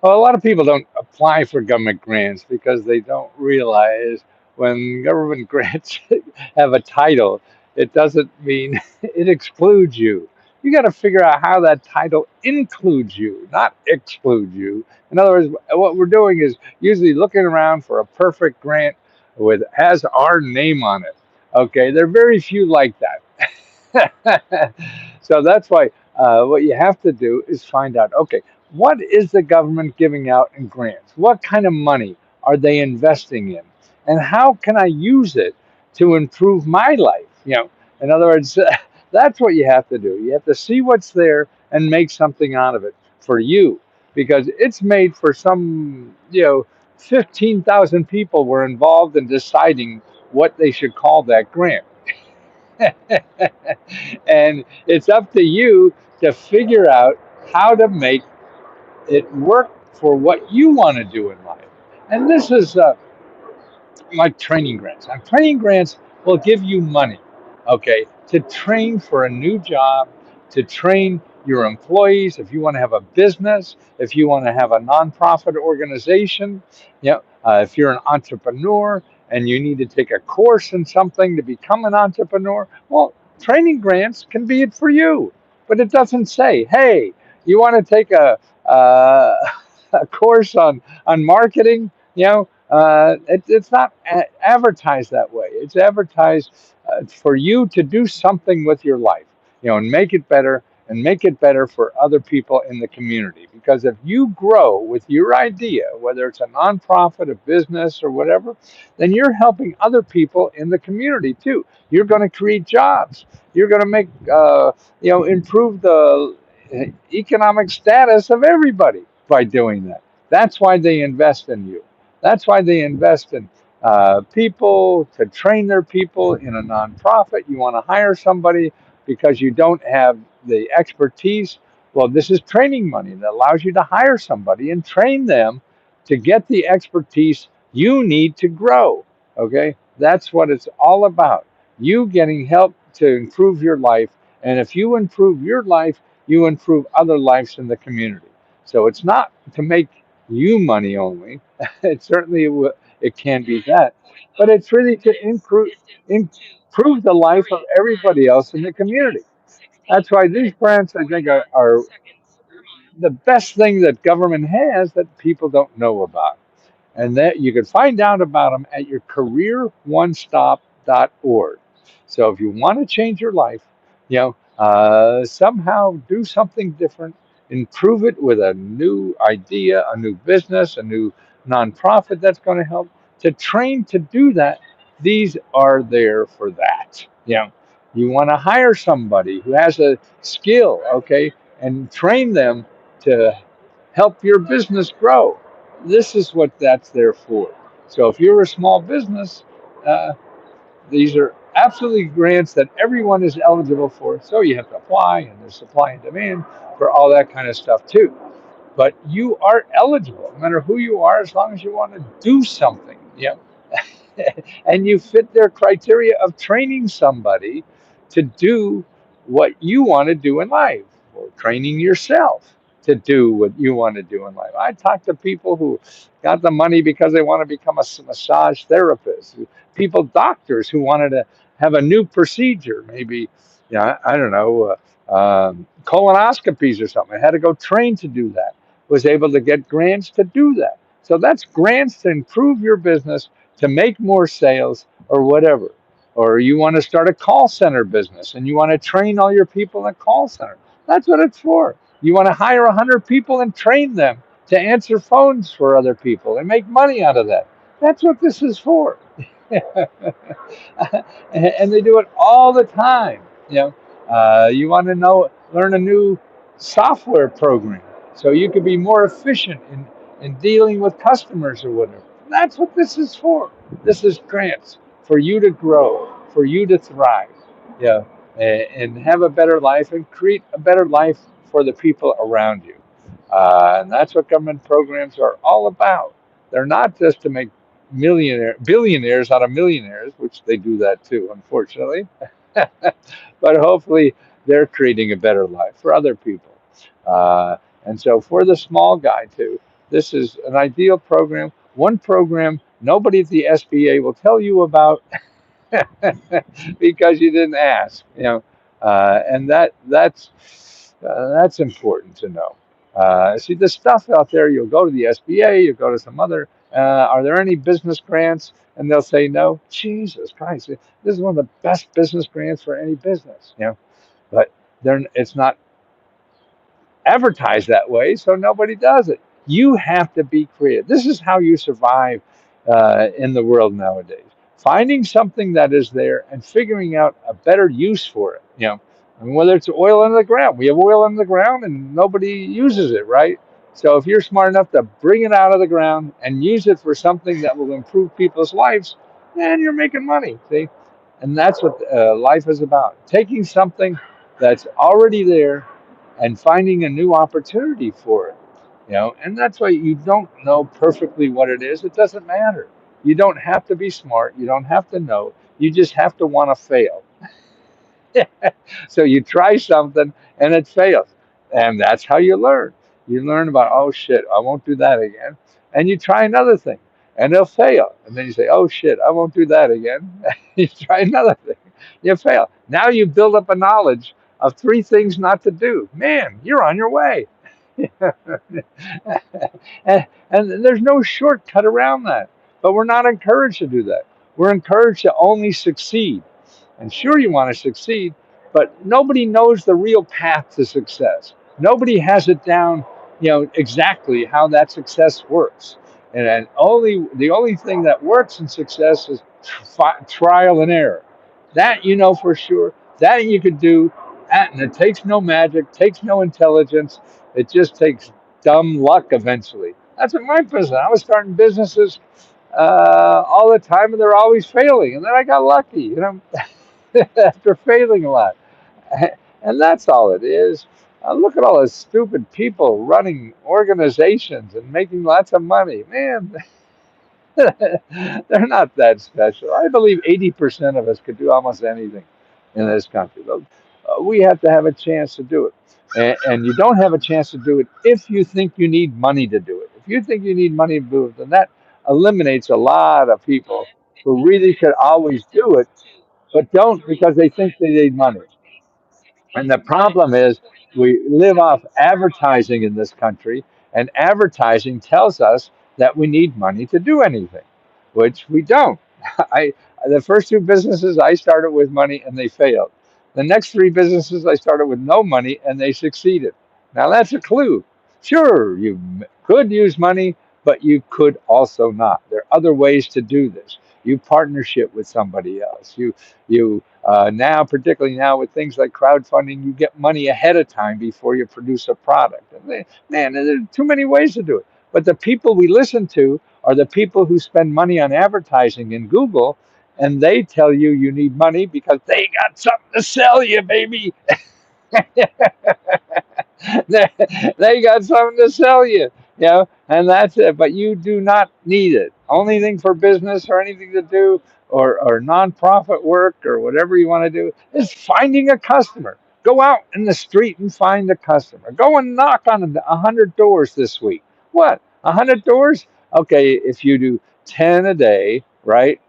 Well, a lot of people don't apply for government grants because they don't realize when government grants have a title, it doesn't mean it excludes you. You got to figure out how that title includes you, not excludes you. In other words, what we're doing is usually looking around for a perfect grant with has our name on it. Okay, there are very few like that. So that's why what you have to do is find out. Okay, what is the government giving out in grants? What kind of money are they investing in? And how can I use it to improve my life? In other words, that's what you have to do. You have to see what's there and make something out of it for you because it's made for some, 15,000 people were involved in deciding what they should call that grant. And it's up to you to figure out how to make it work for what you want to do in life. And this is like training grants. Now, training grants will give you money, okay, to train for a new job, to train your employees. If you want to have a business, if you want to have a nonprofit organization, if you're an entrepreneur and you need to take a course in something to become an entrepreneur, well, training grants can be it for you. But it doesn't say, hey, you want to take a course on marketing, it's not advertised that way. It's advertised for you to do something with your life, and make it better for other people in the community. Because if you grow with your idea, whether it's a nonprofit, a business, or whatever, then you're helping other people in the community too. You're going to create jobs. You're going to make, improve the economic status of everybody by doing that. That's why they invest in you. That's why they invest in people to train their people in a nonprofit. You want to hire somebody because you don't have the expertise. Well, this is training money that allows you to hire somebody and train them to get the expertise you need to grow. Okay? That's what it's all about. You getting help to improve your life. And if you improve your life, you improve other lives in the community. So it's not to make you money only. It certainly it can be that, but it's really to improve the life of everybody else in the community. That's why these grants, I think, are the best thing that government has that people don't know about. And that you can find out about them at your careeronestop.org. So if you want to change your life, somehow do something different, improve it with a new idea, a new business, a new nonprofit that's going to help to train to do that. These are there for that. You want to hire somebody who has a skill, okay, and train them to help your business grow. This is what that's there for. So if you're a small business, uh, these are absolutely grants that everyone is eligible for. So you have to apply, and there's supply and demand for all that kind of stuff too. But you are eligible, no matter who you are, as long as you want to do something. And you fit their criteria of training somebody to do what you want to do in life, or training yourself to do what you want to do in life. I talk to people who got the money because they want to become a massage therapist, people, doctors who wanted to have a new procedure, maybe, I don't know, colonoscopies or something. I had to go train to do that, was able to get grants to do that. So that's grants to improve your business, to make more sales or whatever. Or you want to start a call center business and you want to train all your people in a call center. That's what it's for. You want to hire 100 people and train them to answer phones for other people and make money out of that. That's what this is for. And they do it all the time. You want to learn a new software program so you could be more efficient in dealing with customers or whatever. That's what this is for. This is grants for you to grow, for you to thrive, and have a better life and create a better life for the people around you. And that's what government programs are all about. They're not just to make billionaires out of millionaires, which they do that too, unfortunately. But hopefully they're creating a better life for other people. And so for the small guy too, This is an ideal program. One program nobody at the SBA will tell you about because you didn't ask. And that's important to know. See, the stuff out there, you'll go to the SBA, you'll go to some other. Are there any business grants? And they'll say no. Jesus Christ, this is one of the best business grants for any business. But it's not advertised that way, so nobody does it. You have to be creative. This is how you survive in the world nowadays. Finding something that is there and figuring out a better use for it. I mean, whether it's oil in the ground, we have oil in the ground and nobody uses it, right? So if you're smart enough to bring it out of the ground and use it for something that will improve people's lives, then you're making money. See, and that's what life is about. Taking something that's already there and finding a new opportunity for it. And that's why you don't know perfectly what it is. It doesn't matter. You don't have to be smart. You don't have to know. You just have to want to fail. So you try something and it fails. And that's how you learn. You learn about, oh shit, I won't do that again. And you try another thing and it'll fail. And then you say, oh shit, I won't do that again. You try another thing. You fail. Now you build up a knowledge of three things not to do. Man, you're on your way. And there's no shortcut around that. But we're not encouraged to do that. We're encouraged to only succeed. And sure, you want to succeed, but nobody knows the real path to success. Nobody has it down, exactly how that success works. And only the only thing that works in success is trial and error. That you know for sure. That you could do. And it takes no magic, takes no intelligence. It just takes dumb luck eventually. That's what my business. I was starting businesses all the time, and they're always failing. And then I got lucky, after failing a lot. And that's all it is. Look at all those stupid people running organizations and making lots of money. Man, they're not that special. I believe 80% of us could do almost anything in this country. But we have to have a chance to do it. And you don't have a chance to do it if you think you need money to do it. If you think you need money to do it, then that eliminates a lot of people who really could always do it, but don't because they think they need money. And the problem is we live off advertising in this country, and advertising tells us that we need money to do anything, which we don't. I the first two businesses I started with money and they failed. The next three businesses I started with no money and they succeeded. Now that's a clue. Sure, you could use money, but you could also not. There are other ways to do this. You partnership with somebody else. You now, particularly now with things like crowdfunding, you get money ahead of time before you produce a product. And man, there are too many ways to do it. But the people we listen to are the people who spend money on advertising in Google, and they tell you you need money because they got something to sell you, baby. they, they got something to sell you, and that's it. But you do not need it. Only thing for business or anything to do or nonprofit work or whatever you want to do is finding a customer. Go out in the street and find a customer. Go and knock on 100 doors this week. What? 100 doors? Okay, if you do 10 a day, right?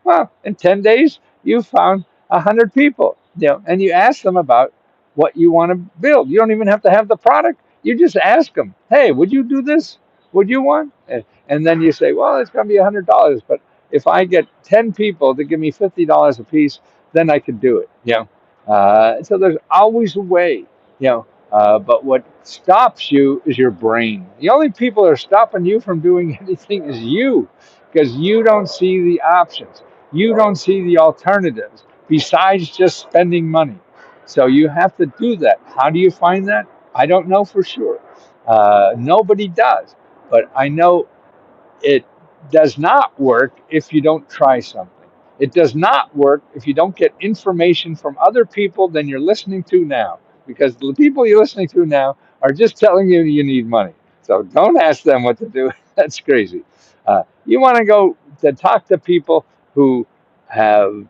Well, in 10 days, you found 100 people, and you ask them about what you want to build. You don't even have to have the product. You just ask them, hey, would you do this? Would you want? And then you say, well, it's going to be $100, but if I get 10 people to give me $50 a piece, then I could do it. So there's always a way, but what stops you is your brain. The only people that are stopping you from doing anything is you, because you don't see the options. You don't see the alternatives besides just spending money. So you have to do that. How do you find that? I don't know for sure. Nobody does. But I know it does not work if you don't try something. It does not work if you don't get information from other people than you're listening to now, because the people you're listening to now are just telling you you need money. So don't ask them what to do. That's crazy. You want to go to talk to people who have,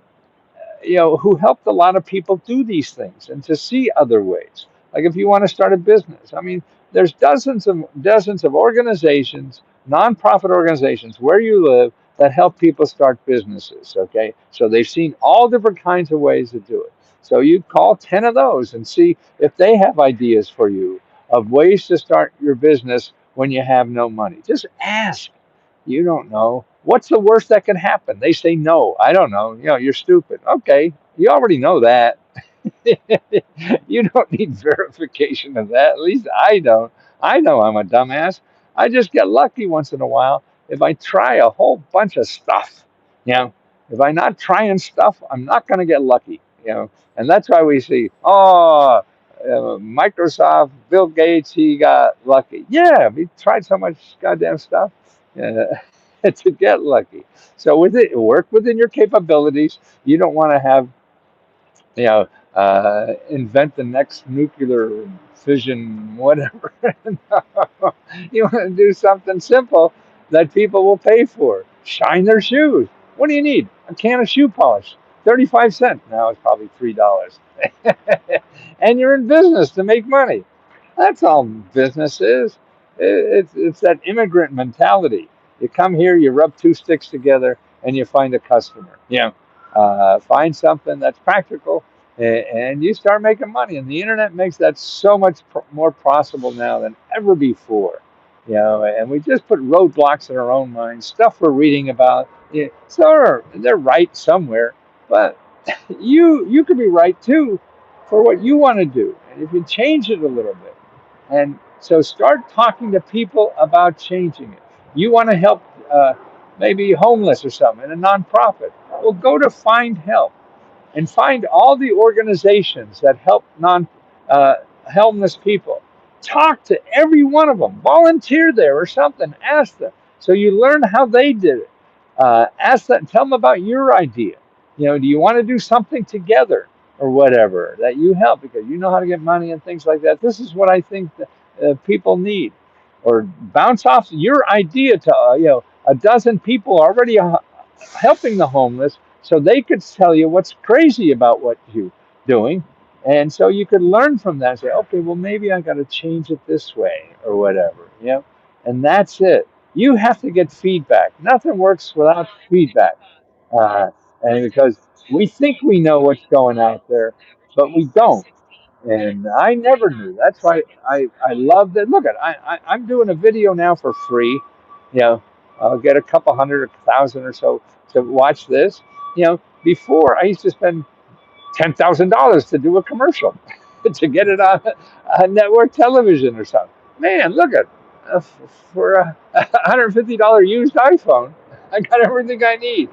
who helped a lot of people do these things and to see other ways. Like if you want to start a business, I mean, there's dozens of organizations, nonprofit organizations where you live that help people start businesses. Okay, so they've seen all different kinds of ways to do it. So you call 10 of those and see if they have ideas for you of ways to start your business when you have no money. Just ask. You don't know. What's the worst that can happen? They say no. I don't know. You're stupid. Okay, you already know that. You don't need verification of that. At least I don't. I know I'm a dumbass. I just get lucky once in a while if I try a whole bunch of stuff. You know, if I'm not trying stuff, I'm not going to get lucky. And that's why we see, Microsoft, Bill Gates, he got lucky. Yeah, he tried so much goddamn stuff to get lucky. So with it, work within your capabilities. You don't want to have you know, invent the next nuclear fission, whatever. No. You want to do something simple that people will pay for. Shine their shoes. What do you need? A can of shoe polish, 35 cents. Now it's probably $3. And you're in business to make money. That's all business is. It's that immigrant mentality. You come here, you rub two sticks together, and you find a customer. Find something that's practical, and you start making money. And the internet makes that so much more possible now than ever before. And we just put roadblocks in our own minds, stuff we're reading about. So they're right somewhere, but you could be right too for what you want to do, and if you change it a little bit. And so start talking to people about changing it. You want to help maybe homeless or something in a nonprofit. Well, go to Find Help and find all the organizations that help uh, homeless people. Talk to every one of them. Volunteer there or something. Ask them. So you learn how they did it. Ask them. Tell them about your idea. Do you want to do something together or whatever that you help because you know how to get money and things like that. This is what I think that, people need. Or bounce off your idea to a dozen people already helping the homeless so they could tell you what's crazy about what you're doing. And so you could learn from that and say, okay, well, maybe I got to change it this way or whatever. And that's it. You have to get feedback. Nothing works without feedback. Uh, and because we think we know what's going out there, but we don't. And I never knew. That's why I love that. Look at I'm doing a video now for free. You know, I'll get a couple hundred or thousand or so to watch this. Before I used to spend $10,000 to do a commercial to get it on network television or something. Man, look at uh, for a $150 used iPhone, I got everything I need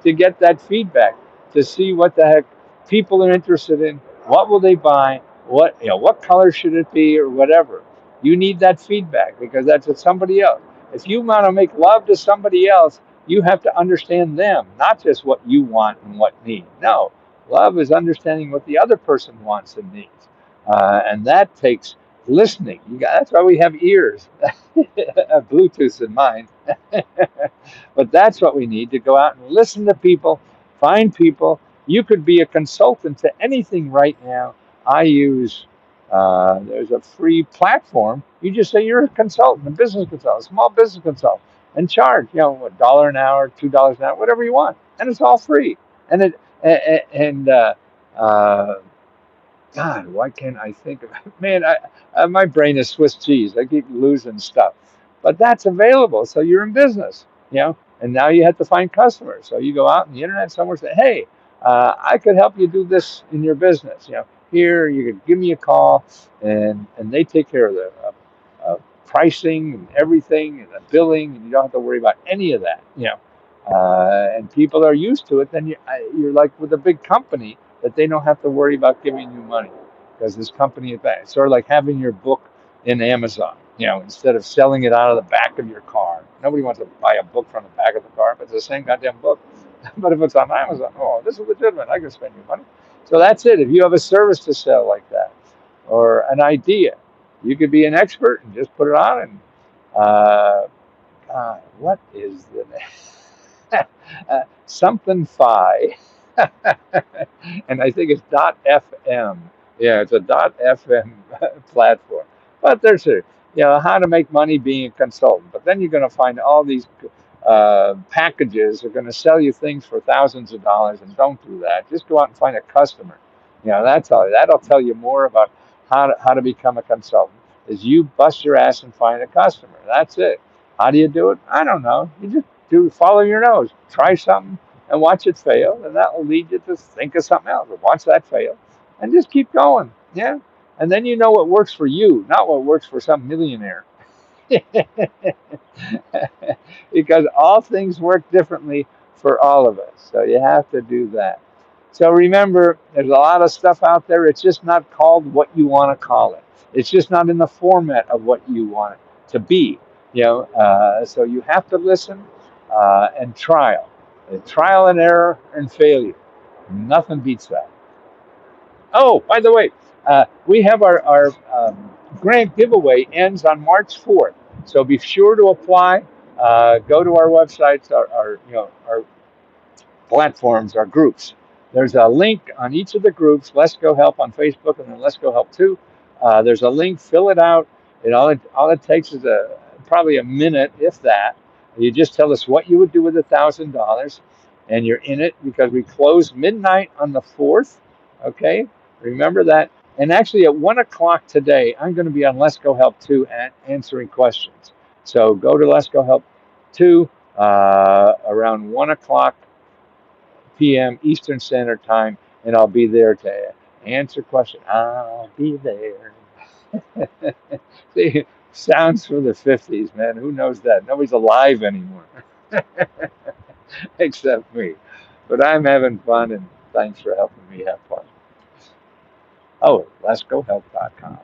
to get that feedback, to see what the heck people are interested in, what will they buy, what color should it be, or whatever. You need that feedback because that's what somebody else. If you want to make love to somebody else, you have to understand them, not just what you want and what need. No, love is understanding what the other person wants and needs, and that takes listening. That's why we have ears, Bluetooth in mine. But that's what we need to go out and listen to people, find people. You could be a consultant to anything right now. I use there's a free platform. You just say you're a consultant, a business consultant, a small business consultant, and charge $1 an hour, $2 an hour, whatever you want, and it's all free. And it and uh, God, why can't I think of it? Man, my brain is Swiss cheese. I keep losing stuff. But that's available. So you're in business. And now you have to find customers. So you go out on the internet somewhere and say, hey, I could help you do this in your business. Here, you could give me a call, and they take care of the pricing and everything and the billing, and you don't have to worry about any of that. And people are used to it. Then you're like with a big company that they don't have to worry about giving you money because this company is back. It's sort of like having your book in Amazon, instead of selling it out of the back of your car. Nobody wants to buy a book from the back of the car, but it's the same goddamn book. But if it's on Amazon, oh, this is legitimate. I can spend your money. So that's it. If you have a service to sell like that or an idea, you could be an expert and just put it on. And what is the name? Something Fi. And I think it's .fm. Yeah, it's a .fm platform. But there's a, how to make money being a consultant. But then you're going to find all these packages are going to sell you things for thousands of dollars, and don't do that. Just go out and find a customer. That'll tell you more about how to become a consultant. Is you bust your ass and find a customer. That's it. How do you do it? I don't know. You just follow your nose. Try something and watch it fail, and that will lead you to think of something else. And watch that fail, and just keep going. Yeah. And then you know what works for you, not what works for some millionaire. Because all things work differently for all of us. So you have to do that. So remember, there's a lot of stuff out there. It's just not called what you want to call it. It's just not in the format of what you want it to be. So you have to listen and trial and error and failure. Nothing beats that. Oh, by the way, we have our grant giveaway ends on March 4th. So be sure to apply. Go to our websites, our platforms, our groups. There's a link on each of the groups. Let's Go Help on Facebook, and then Let's Go Help too. There's a link. Fill it out. All it takes is probably a minute, if that. You just tell us what you would do with $1,000, and you're in it because we close midnight on the 4th. Okay, remember that. And actually, at 1 o'clock today, I'm going to be on Let's Go Help 2 answering questions. So go to Let's Go Help 2 around 1 o'clock p.m. Eastern Standard Time, and I'll be there to answer questions. I'll be there. See, sounds from the 50s, man. Who knows that? Nobody's alive anymore except me. But I'm having fun, and thanks for helping me have fun. Oh, let's go help.com.